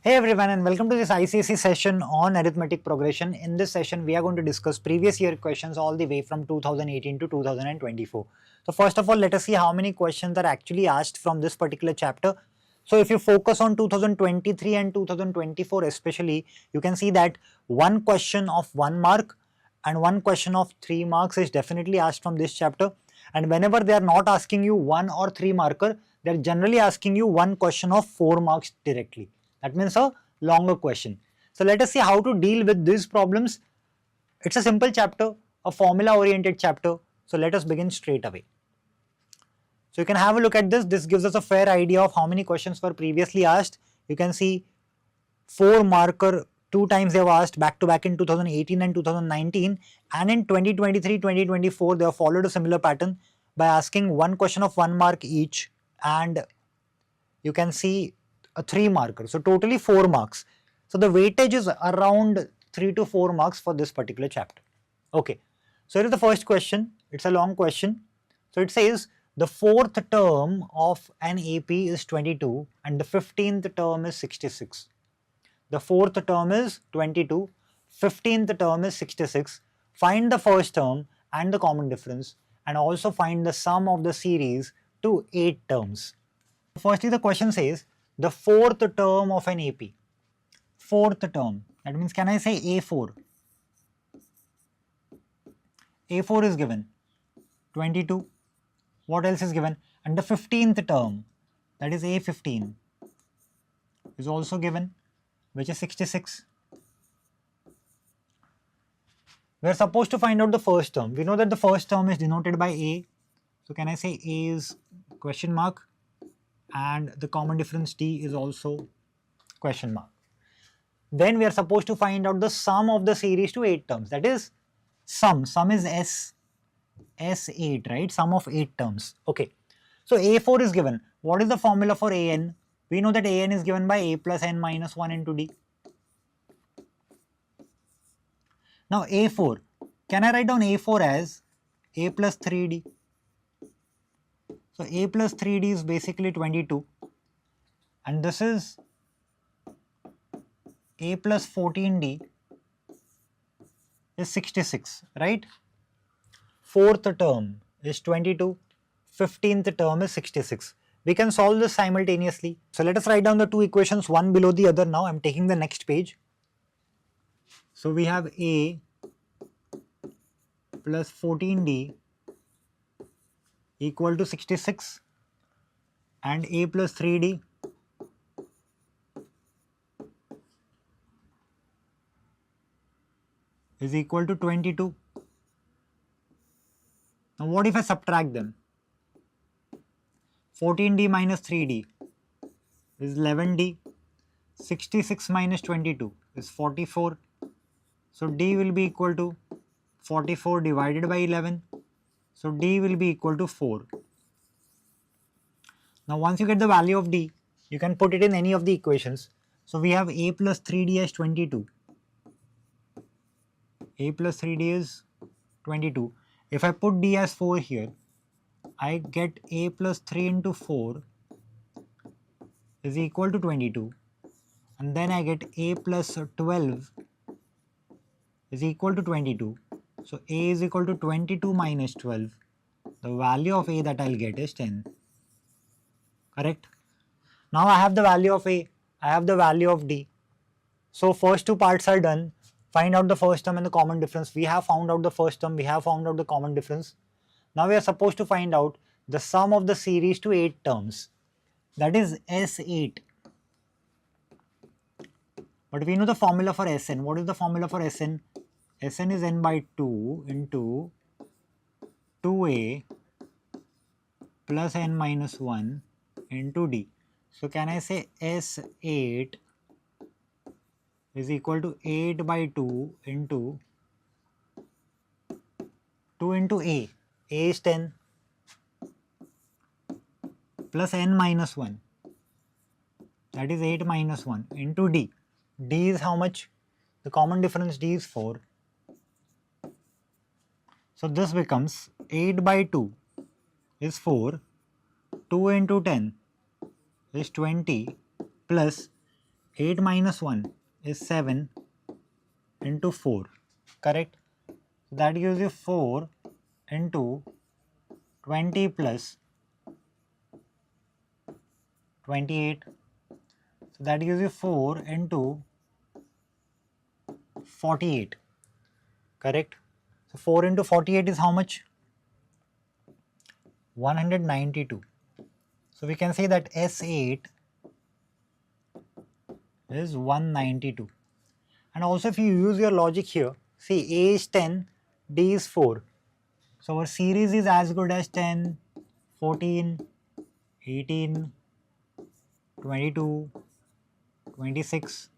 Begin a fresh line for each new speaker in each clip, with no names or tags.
Hey everyone and welcome to this ICSE session on arithmetic progression. In this session we are going to discuss previous year questions all the way from 2018 to 2024. So first of all, let us see how many questions are actually asked from this particular chapter. So if you focus on 2023 and 2024 especially, you can see that one question of 1 mark and one question of 3 marks is definitely asked from this chapter. And whenever they are not asking you 1 or 3 marker, they are generally asking you one question of 4 marks directly. That means a longer question. So let us see how to deal with these problems. It's a simple chapter, a formula oriented chapter. So let us begin straight away. So you can have a look at this. This gives us a fair idea of how many questions were previously asked. You can see 4 marker, 2 times they were asked back to back in 2018 and 2019, and in 2023-2024 they have followed a similar pattern by asking one question of 1 mark each, and you can see a 3 marker. So totally 4 marks. So the weightage is around 3 to 4 marks for this particular chapter. Okay. So here is the first question. It's a long question. So it says the 4th term of an AP is 22 and the 15th term is 66. The 4th term is 22, 15th term is 66. Find the first term and the common difference, and also find the sum of the series to 8 terms. Firstly, the question says the 4th term of an AP. 4th term. That means, can I say A4? A4 is given 22. What else is given? And the 15th term, that is A15, is also given, which is 66. We are supposed to find out the first term. We know that the first term is denoted by A. So can I say A is question mark, and the common difference D is also question mark. Then we are supposed to find out the sum of the series to 8 terms. That is sum. Sum is S8, right? Sum of 8 terms. Okay. So A4 is given. What is the formula for AN? We know that AN is given by A plus N minus 1 into D. Now A4. Can I write down A4 as A plus 3D? So A plus 3D is basically 22. And this is A plus 14D is 66, right? 4th term is 22, 15th term is 66. We can solve this simultaneously. So let us write down the two equations one below the other now. I am taking the next page. So we have A plus 14D equal to 66 and A plus 3D is equal to 22. Now what if I subtract them? 14D minus 3D is 11D. 66 minus 22 is 44. So D will be equal to 44 divided by 11. So D will be equal to 4. Now once you get the value of D, you can put it in any of the equations. So we have A plus 3D as 22. A plus 3D is 22. If I put D as 4 here, I get A plus 3 into 4 is equal to 22. And then I get A plus 12 is equal to 22. So A is equal to 22 minus 12. The value of A that I'll get is 10. Correct? Now I have the value of A. I have the value of D. So first two parts are done. Find out the first term and the common difference. We have found out the first term. We have found out the common difference. Now we are supposed to find out the sum of the series to 8 terms. That is S8. But we know the formula for Sn. What is the formula for Sn? Sn is n by 2 into 2a plus n minus 1 into d. So can I say S8 is equal to 8 by 2 into 2 into A. A is 10 plus n minus 1. That is 8 minus 1 into D. D is how much? The common difference D is 4. So this becomes 8 by 2 is 4. 2 into 10 is 20 plus 8 minus 1 is 7 into 4, correct? That gives you 4 into 20 plus 28. So that gives you 4 into 48, correct? So 4 into 48 is how much? 192. So we can say that S8 is 192. And also if you use your logic here, see A is 10, D is 4. So our series is as good as 10, 14, 18, 22, 26,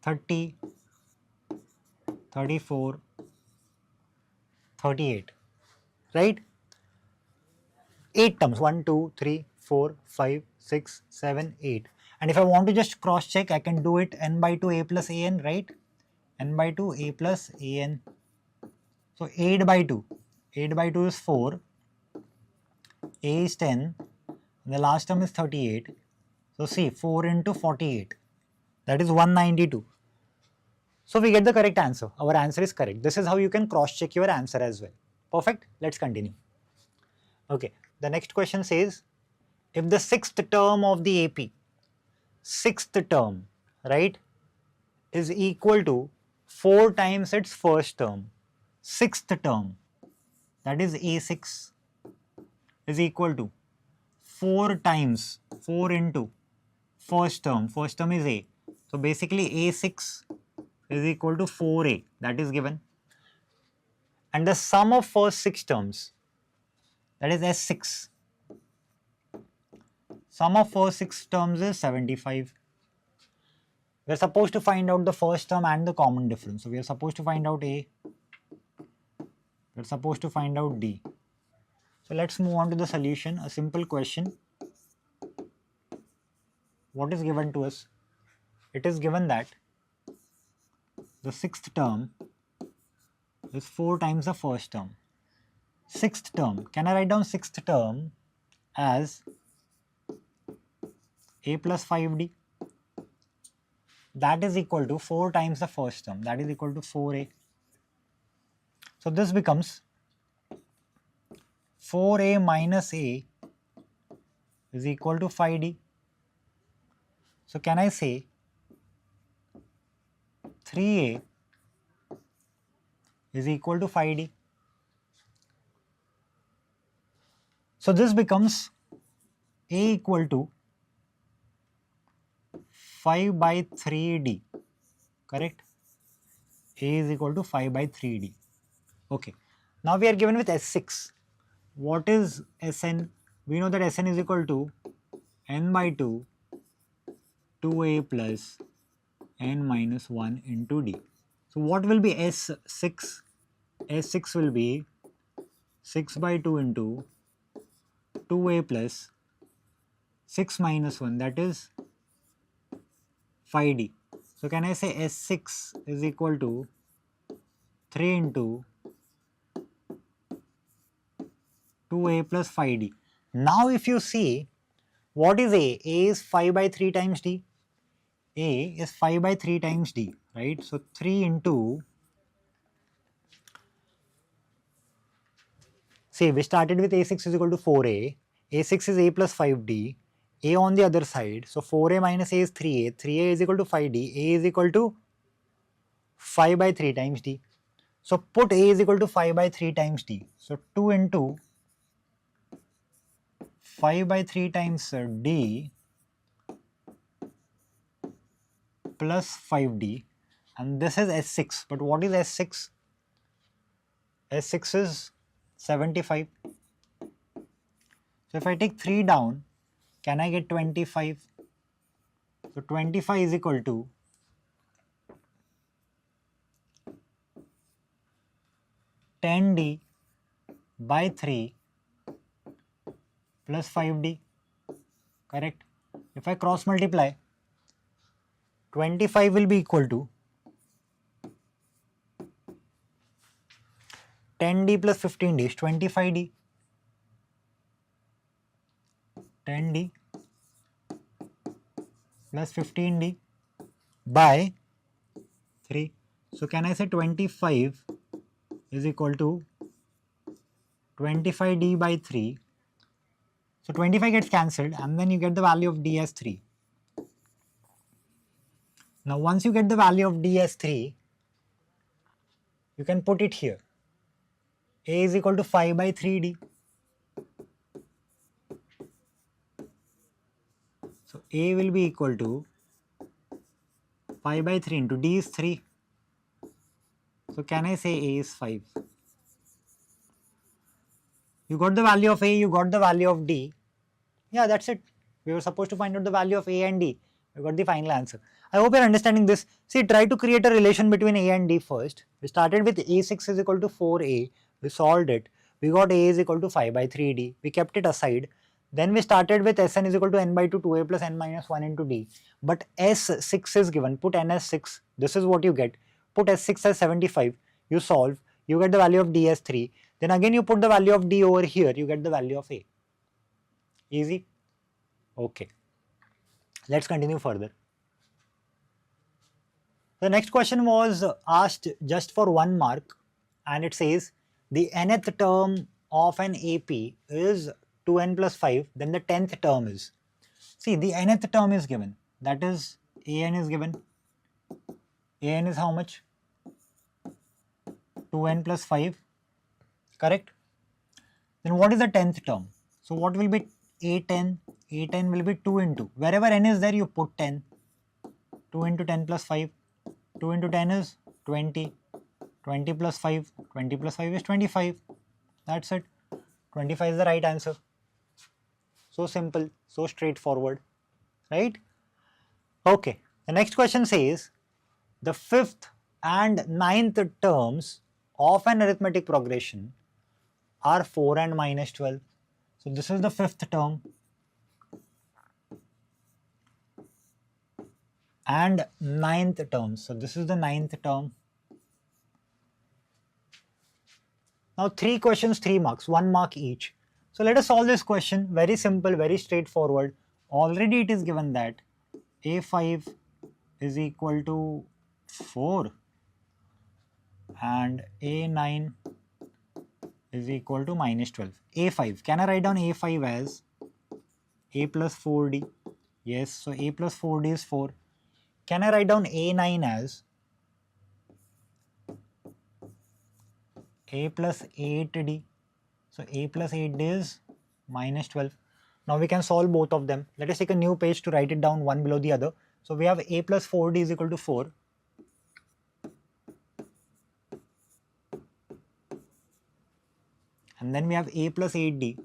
30, 34, 38, right? 8 terms, 1, 2, 3, 4, 5, 6, 7, 8. And if I want to just cross check, I can do it n by 2 a plus an, right? N by 2 a plus an. So 8 by 2, 8 by 2 is 4, a is 10, the last term is 38. So see, 4 into 48, that is 192. So we get the correct answer. Our answer is correct. This is how you can cross check your answer as well. Perfect. Let's continue. Okay, the next question says, if the sixth term of the AP, sixth term, right, is equal to 4 times its first term, sixth term, that is A6, is equal to 4 times, 4 into first term is A. So basically A6 is equal to 4A, that is given. And the sum of first 6 terms, that is S6. Sum of first 6 terms is 75. We are supposed to find out the first term and the common difference. So we are supposed to find out A. We are supposed to find out D. So let's move on to the solution. A simple question. What is given to us? It is given that the sixth term is 4 times the first term. Sixth term. Can I write down sixth term as A plus 5D? That is equal to 4 times the first term. That is equal to 4A. So this becomes 4A minus A is equal to 5D. So can I say 3A is equal to 5D? So this becomes A equal to 5 by 3D, correct? A is equal to 5 by 3D. Okay. Now we are given with S6. What is Sn? We know that Sn is equal to n by 2, 2A plus n minus 1 into D. So what will be S6? S6 will be 6 by 2 into 2A plus 6 minus 1, that is 5D. So can I say S6 is equal to 3 into 2A plus 5D. Now if you see, what is A? A is 5 by 3 times D. A is 5 by 3 times D, right? So 3 into, see, we started with A6 is equal to 4A. A6 is A plus 5D. A on the other side. So 4A minus A is 3A. 3A is equal to 5D. A is equal to 5 by 3 times D. So put A is equal to 5 by 3 times D. So 2 into 5 by 3 times D plus 5D, and this is S6. But what is S6? S6 is 75. So if I take 3 down, can I get 25? So 25 is equal to 10D by 3 plus 5D, correct? If I cross multiply, 25 will be equal to 10D plus 15D is 25D. 10D plus 15D by 3. So can I say 25 is equal to 25D by 3. So 25 gets cancelled and then you get the value of D as 3. Now once you get the value of D as 3, you can put it here. A is equal to 5 by 3D. So A will be equal to 5 by 3 into D is 3. So can I say A is 5? You got the value of A, you got the value of D. Yeah, that's it. We were supposed to find out the value of A and D. We got the final answer. I hope you're understanding this. See, try to create a relation between A and D first. We started with A6 is equal to 4A. We solved it. We got A is equal to 5 by 3D. We kept it aside. Then we started with Sn is equal to n by 2, 2A plus n minus 1 into D. But S6 is given. Put n as 6. This is what you get. Put S6 as 75. You solve. You get the value of D as 3. Then again you put the value of D over here. You get the value of A. Easy? Okay. Let's continue further. The next question was asked just for 1 mark and it says the nth term of an AP is 2n plus 5, then the 10th term is. See, the nth term is given, that is an is given. An is how much? 2n plus 5, correct? Then what is the 10th term? So what will be A10? A10 will be 2 into, wherever n is there you put 10. 2 into 10 plus 5. 2 into 10 is 20. 20 plus 5. 20 plus 5 is 25. That's it. 25 is the right answer. So simple, so straightforward, right? Okay. The next question says the 5th and 9th terms of an arithmetic progression are 4 and minus 12. So this is the 5th term and 9th term. So this is the 9th term. Now 3 questions, 3 marks, 1 mark each. So let us solve this question. Very simple, very straightforward. Already it is given that A5 is equal to 4 and A9 is equal to minus 12. A5, can I write down A5 as A plus 4D? Yes, so A plus 4D is 4. Can I write down A9 as A plus 8D? So A plus 8D is minus 12. Now we can solve both of them. Let us take a new page to write it down one below the other. So we have A plus 4D is equal to 4. And then we have A plus 8D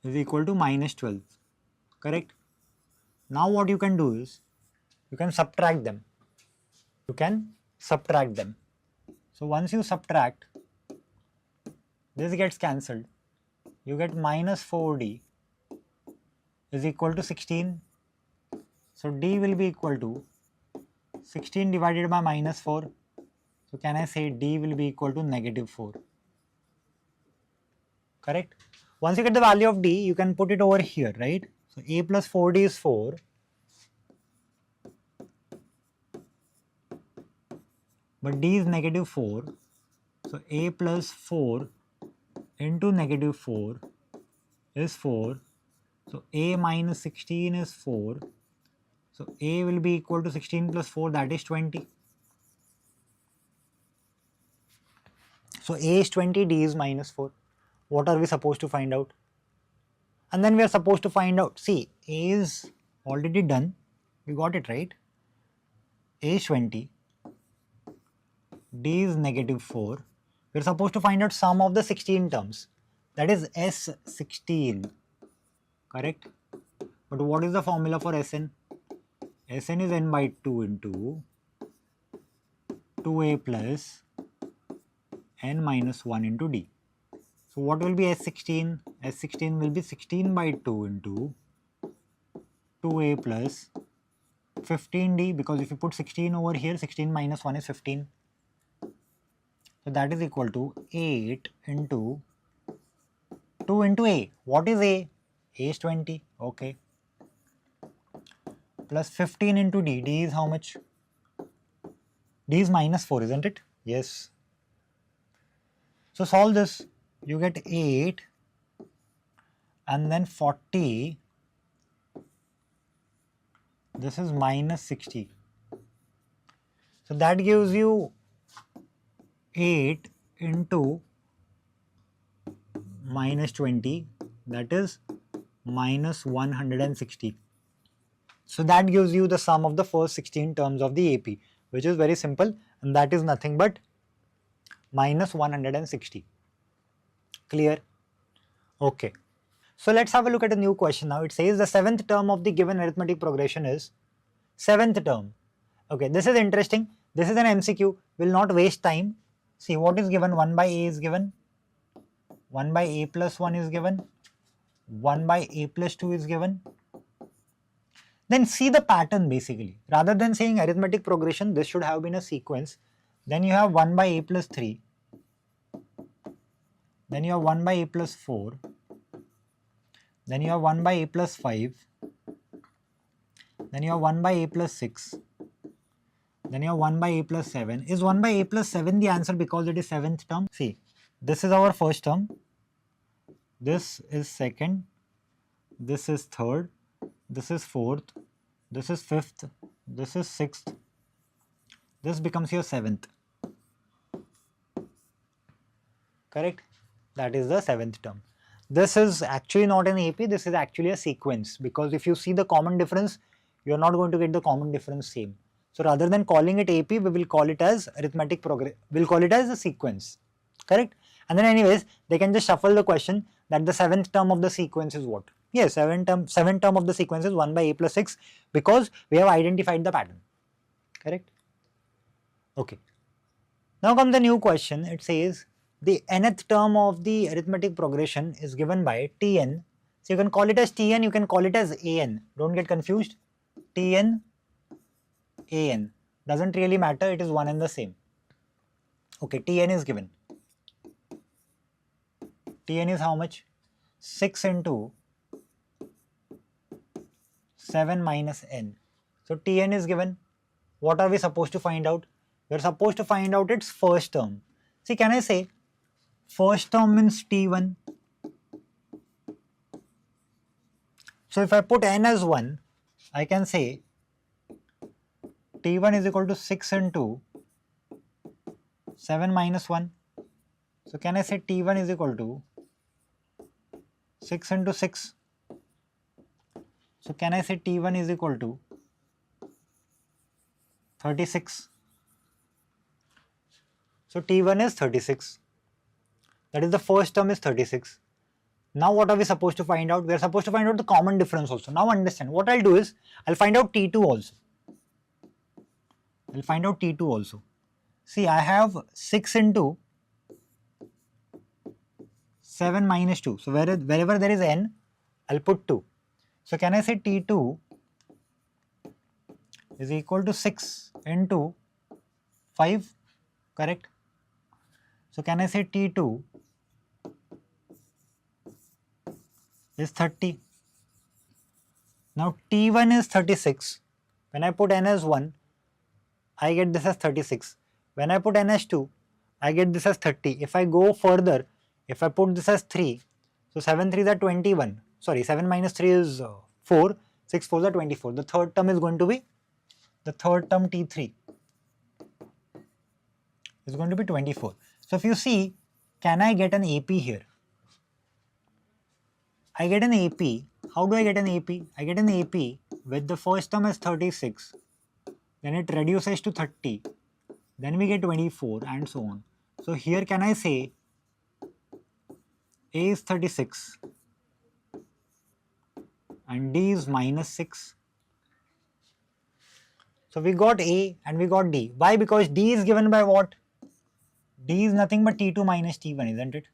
is equal to minus 12. Correct? Now what you can do is, you can subtract them. You can subtract them. So once you subtract, this gets cancelled. You get minus 4D is equal to 16. So D will be equal to 16 divided by minus 4. So can I say D will be equal to negative 4. Correct? Once you get the value of D, you can put it over here, right? So A plus 4D is 4. But D is negative 4. So A plus 4 into negative 4 is 4. So A minus 16 is 4. So A will be equal to 16 plus 4, that is 20. So A is 20, D is minus 4. What are we supposed to find out? And then we are supposed to find out, see, A is already done. We got it right. A is 20. D is negative 4. We are supposed to find out sum of the 16 terms. That is S16. Correct? But what is the formula for Sn? Sn is n by 2 into 2a plus n minus 1 into d. So what will be S16? S16 will be 16 by 2 into 2a plus 15d, because if you put 16 over here, 16 minus 1 is 15. So that is equal to 8 into 2 into A. What is A? A is 20. Okay. Plus 15 into D. D is how much? D is minus 4, isn't it? Yes. So solve this. You get 8 and then 40. This is minus 60. So that gives you 8 into minus 20, that is minus 160. So that gives you the sum of the first 16 terms of the AP, which is very simple, and that is nothing but minus 160. Clear? Okay. So let's have a look at a new question now. It says the 7th term of the given arithmetic progression is 7th term. Okay, this is interesting. This is an MCQ. Will not waste time. See what is given. 1 by A is given. 1 by A plus 1 is given. 1 by A plus 2 is given. Then see the pattern basically. Rather than saying arithmetic progression, this should have been a sequence. Then you have 1 by A plus 3. Then you have 1 by A plus 4. Then you have 1 by A plus 5. Then you have 1 by A plus 6. Then you have 1 by A plus 7. Is 1 by A plus 7 the answer because it is 7th term? See, this is our first term. This is second. This is third. This is fourth. This is fifth. This is sixth. This becomes your 7th. Correct? That is the 7th term. This is actually not an AP. This is actually a sequence, because if you see the common difference, you are not going to get the common difference same. So rather than calling it AP, we will call it as arithmetic progression. We'll call it as a sequence. Correct? And then anyways, they can just shuffle the question that the 7th term of the sequence is what? Yes, 7th term of the sequence is 1 by A plus 6, because we have identified the pattern. Correct? Okay. Now comes the new question. It says the nth term of the arithmetic progression is given by Tn. So you can call it as Tn, you can call it as An. Don't get confused. Tn, An. Doesn't really matter, it is one and the same. Okay, Tn is given. Tn is how much? 6 into 7 minus n. So Tn is given. What are we supposed to find out? We are supposed to find out its first term. See, can I say first term means T1. So if I put n as 1, I can say T1 is equal to 6 into 7 minus 1. So can I say T1 is equal to 6 into 6. So can I say T1 is equal to 36. So T1 is 36. That is the first term is 36. Now what are we supposed to find out? We are supposed to find out the common difference also. Now understand. What I'll do is, I'll find out T2 also. I'll find out T2 also. See, I have 6 into 7 minus 2. So wherever there is n, I'll put 2. So can I say T2 is equal to 6 into 5? Correct? So can I say T2 is 30? Now T1 is 36. When I put n as 1, I get this as 36. When I put n as 2, I get this as 30. If I go further, if I put this as 3, so 7 3s are 21. Sorry, 7 minus 3 is 4. 6 4s are 24. The third term is going to be, the third term T3 is going to be 24. So if you see, can I get an AP here? I get an AP. How do I get an AP? I get an AP with the first term as 36. Then it reduces to 30. Then we get 24 and so on. So here can I say A is 36 and D is minus 6. So we got A and we got D. Why? Because D is given by what? D is nothing but T2 minus T1, isn't it?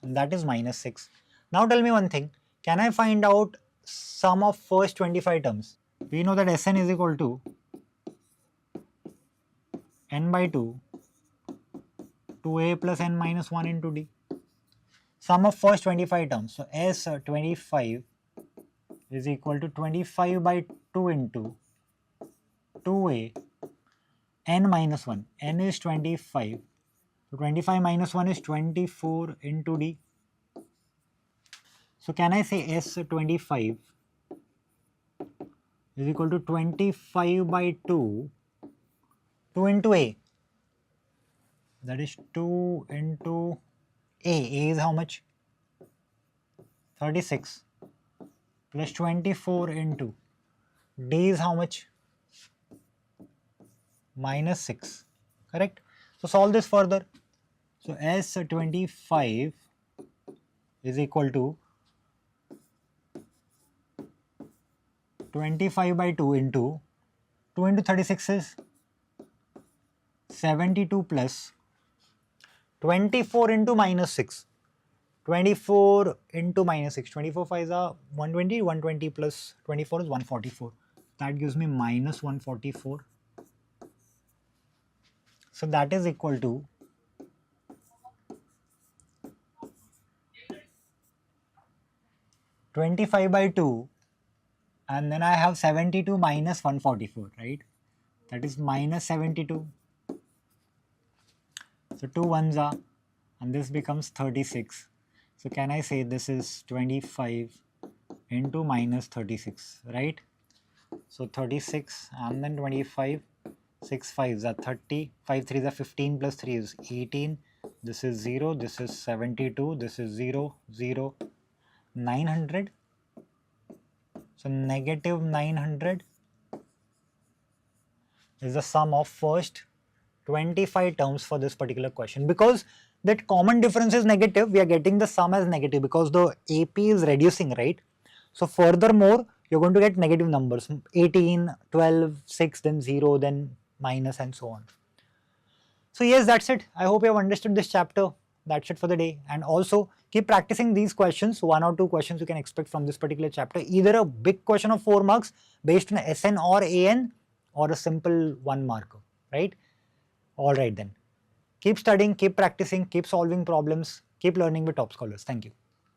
And that is minus 6. Now tell me one thing. Can I find out sum of first 25 terms? We know that Sn is equal to n by 2 to A plus n minus 1 into D. Sum of first 25 terms. So S25 is equal to 25 by 2 into 2a n minus 1. N is 25. So 25 minus 1 is 24 into d. So can I say S25 is equal to 25 by 2, 2 into a. That is 2 into a. A is how much? 36 plus 24 into d is how much? Minus 6. Correct? So solve this further. So S25 is equal to 25 by 2 into 2 into 36 is 72 plus 24 into minus 6. 24 into minus 6. 24 5s are 120. 120 plus 24 is 144. That gives me minus 144. So that is equal to 25 by 2, and then I have 72 minus 144, right? That is minus 72. So 2 ones are, and this becomes 36. So can I say this is 25 into minus 36, right? So 36 and then 25, 6 5s are 30, 5 3s are 15 plus 3 is 18. This is 0, this is 72, this is 0, 0, 900. So negative 900 is the sum of first 25 terms for this particular question. Because that common difference is negative, we are getting the sum as negative because the AP is reducing, right? So furthermore, you're going to get negative numbers, 18, 12, 6, then 0, then minus and so on. So yes, that's it. I hope you have understood this chapter. That's it for the day. And also keep practicing these questions. 1 or 2 questions you can expect from this particular chapter. Either a big question of 4 marks based on SN or AN, or a simple 1 marker, right? Alright then. Keep studying, keep practicing, keep solving problems, keep learning with top scholars. Thank you.